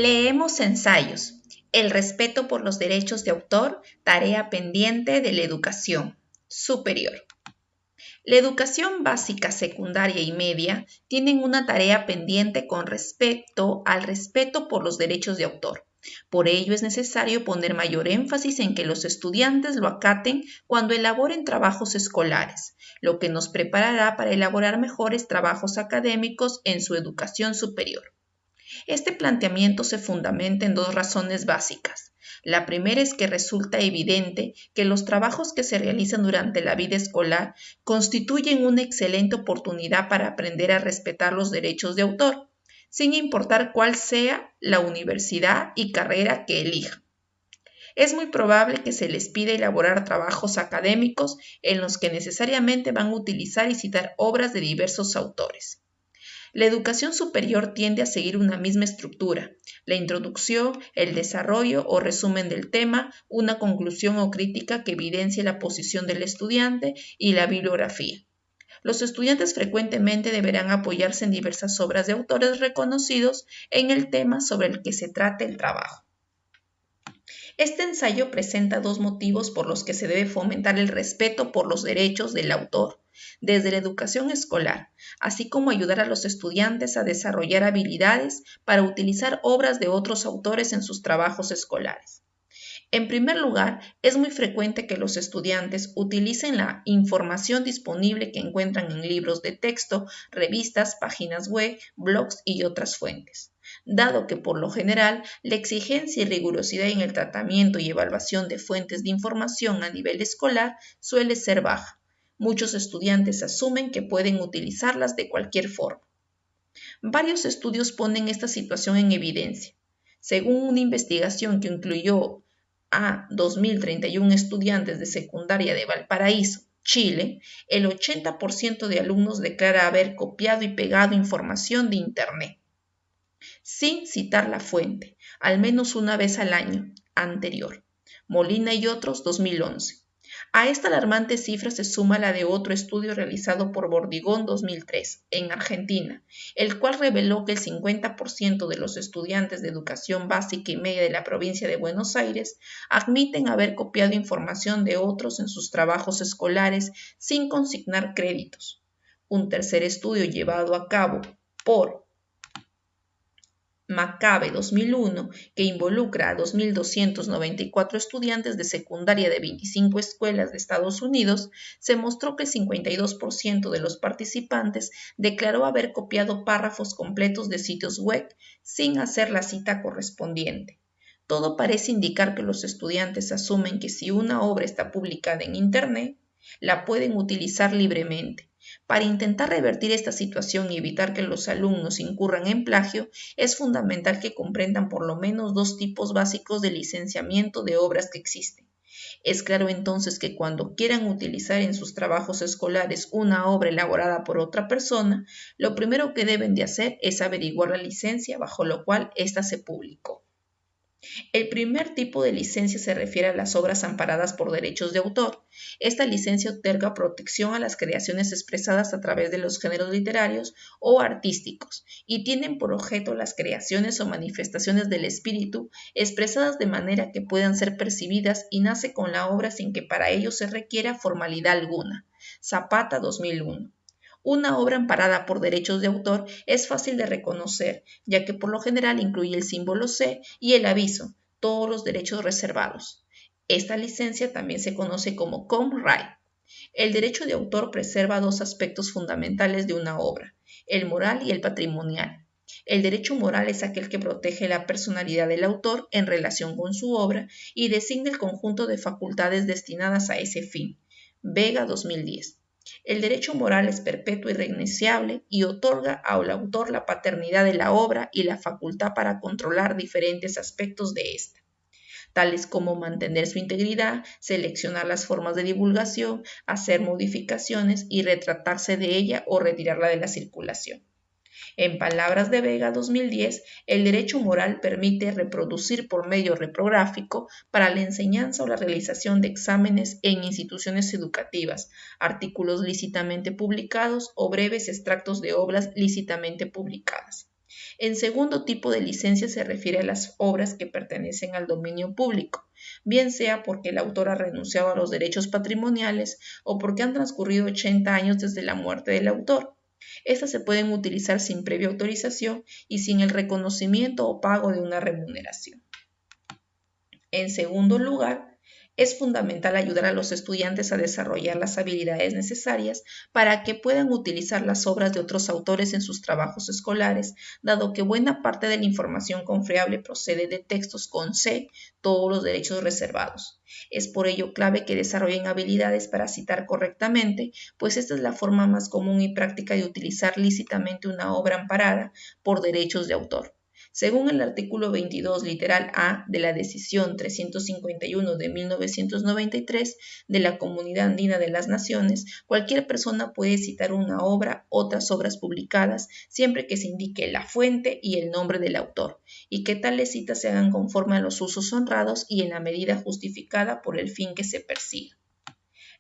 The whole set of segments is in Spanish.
Leemos ensayos. El respeto por los derechos de autor, tarea pendiente de la educación superior. La educación básica, secundaria y media tienen una tarea pendiente con respecto al respeto por los derechos de autor. Por ello es necesario poner mayor énfasis en que los estudiantes lo acaten cuando elaboren trabajos escolares, lo que nos preparará para elaborar mejores trabajos académicos en su educación superior. Este planteamiento se fundamenta en dos razones básicas. La primera es que resulta evidente que los trabajos que se realizan durante la vida escolar constituyen una excelente oportunidad para aprender a respetar los derechos de autor, sin importar cuál sea la universidad y carrera que elija. Es muy probable que se les pida elaborar trabajos académicos en los que necesariamente van a utilizar y citar obras de diversos autores. La educación superior tiende a seguir una misma estructura: la introducción, el desarrollo o resumen del tema, una conclusión o crítica que evidencie la posición del estudiante y la bibliografía. Los estudiantes frecuentemente deberán apoyarse en diversas obras de autores reconocidos en el tema sobre el que se trate el trabajo. Este ensayo presenta dos motivos por los que se debe fomentar el respeto por los derechos del autor desde la educación escolar, así como ayudar a los estudiantes a desarrollar habilidades para utilizar obras de otros autores en sus trabajos escolares. En primer lugar, es muy frecuente que los estudiantes utilicen la información disponible que encuentran en libros de texto, revistas, páginas web, blogs y otras fuentes. Dado que por lo general la exigencia y rigurosidad en el tratamiento y evaluación de fuentes de información a nivel escolar suele ser baja, muchos estudiantes asumen que pueden utilizarlas de cualquier forma. Varios estudios ponen esta situación en evidencia. Según una investigación que incluyó a 2.031 estudiantes de secundaria de Valparaíso, Chile, el 80% de alumnos declara haber copiado y pegado información de Internet, sin citar la fuente, al menos una vez al año anterior. Molina y otros, 2011. A esta alarmante cifra se suma la de otro estudio realizado por Bordigón 2003, en Argentina, el cual reveló que el 50% de los estudiantes de educación básica y media de la provincia de Buenos Aires admiten haber copiado información de otros en sus trabajos escolares sin consignar créditos. Un tercer estudio llevado a cabo por Macabe 2001, que involucra a 2.294 estudiantes de secundaria de 25 escuelas de Estados Unidos, se mostró que el 52% de los participantes declaró haber copiado párrafos completos de sitios web sin hacer la cita correspondiente. Todo parece indicar que los estudiantes asumen que si una obra está publicada en Internet, la pueden utilizar libremente. Para intentar revertir esta situación y evitar que los alumnos incurran en plagio, es fundamental que comprendan por lo menos dos tipos básicos de licenciamiento de obras que existen. Es claro entonces que cuando quieran utilizar en sus trabajos escolares una obra elaborada por otra persona, lo primero que deben de hacer es averiguar la licencia bajo la cual ésta se publicó. El primer tipo de licencia se refiere a las obras amparadas por derechos de autor. Esta licencia otorga protección a las creaciones expresadas a través de los géneros literarios o artísticos y tienen por objeto las creaciones o manifestaciones del espíritu expresadas de manera que puedan ser percibidas y nace con la obra sin que para ello se requiera formalidad alguna. Zapata 2001. Una obra amparada por derechos de autor es fácil de reconocer, ya que por lo general incluye el símbolo C y el aviso, todos los derechos reservados. Esta licencia también se conoce como copyright. El derecho de autor preserva dos aspectos fundamentales de una obra, el moral y el patrimonial. El derecho moral es aquel que protege la personalidad del autor en relación con su obra y designa el conjunto de facultades destinadas a ese fin. Vega 2010. El derecho moral es perpetuo y renunciable y otorga al autor la paternidad de la obra y la facultad para controlar diferentes aspectos de ésta, tales como mantener su integridad, seleccionar las formas de divulgación, hacer modificaciones y retratarse de ella o retirarla de la circulación. En palabras de Vega 2010, el derecho moral permite reproducir por medio reprográfico para la enseñanza o la realización de exámenes en instituciones educativas, artículos lícitamente publicados o breves extractos de obras lícitamente publicadas. En segundo tipo de licencia se refiere a las obras que pertenecen al dominio público, bien sea porque el autor ha renunciado a los derechos patrimoniales o porque han transcurrido 80 años desde la muerte del autor. Estas se pueden utilizar sin previa autorización y sin el reconocimiento o pago de una remuneración. En segundo lugar, es fundamental ayudar a los estudiantes a desarrollar las habilidades necesarias para que puedan utilizar las obras de otros autores en sus trabajos escolares, dado que buena parte de la información confiable procede de textos con todos los derechos reservados. Es por ello clave que desarrollen habilidades para citar correctamente, pues esta es la forma más común y práctica de utilizar lícitamente una obra amparada por derechos de autor. Según el artículo 22, literal A de la Decisión 351 de 1993 de la Comunidad Andina de las Naciones, cualquier persona puede citar una obra, otras obras publicadas, siempre que se indique la fuente y el nombre del autor, y que tales citas se hagan conforme a los usos honrados y en la medida justificada por el fin que se persiga.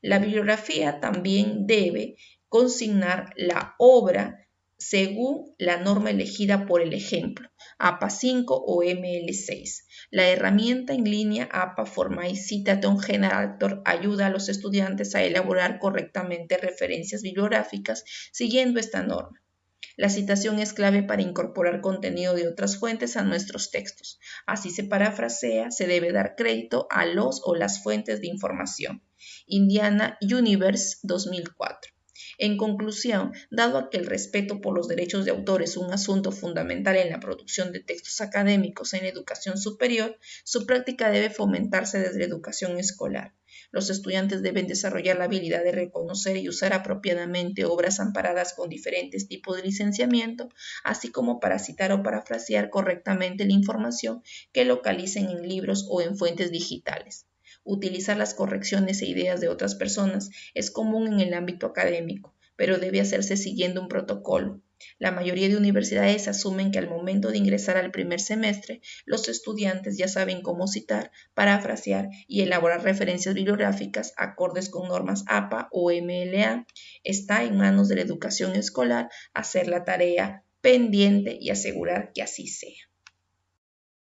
La bibliografía también debe consignar la obra según la norma elegida por el ejemplo, APA 5 o ML6. La herramienta en línea APA Format Citation Generator ayuda a los estudiantes a elaborar correctamente referencias bibliográficas siguiendo esta norma. La citación es clave para incorporar contenido de otras fuentes a nuestros textos. Así se parafrasea, se debe dar crédito a los o las fuentes de información. Indiana Universe 2004. En conclusión, dado que el respeto por los derechos de autor es un asunto fundamental en la producción de textos académicos en la educación superior, su práctica debe fomentarse desde la educación escolar. Los estudiantes deben desarrollar la habilidad de reconocer y usar apropiadamente obras amparadas con diferentes tipos de licenciamiento, así como para citar o parafrasear correctamente la información que localicen en libros o en fuentes digitales. Utilizar las correcciones e ideas de otras personas es común en el ámbito académico, pero debe hacerse siguiendo un protocolo. La mayoría de universidades asumen que al momento de ingresar al primer semestre, los estudiantes ya saben cómo citar, parafrasear y elaborar referencias bibliográficas acordes con normas APA o MLA. Está en manos de la educación escolar hacer la tarea pendiente y asegurar que así sea.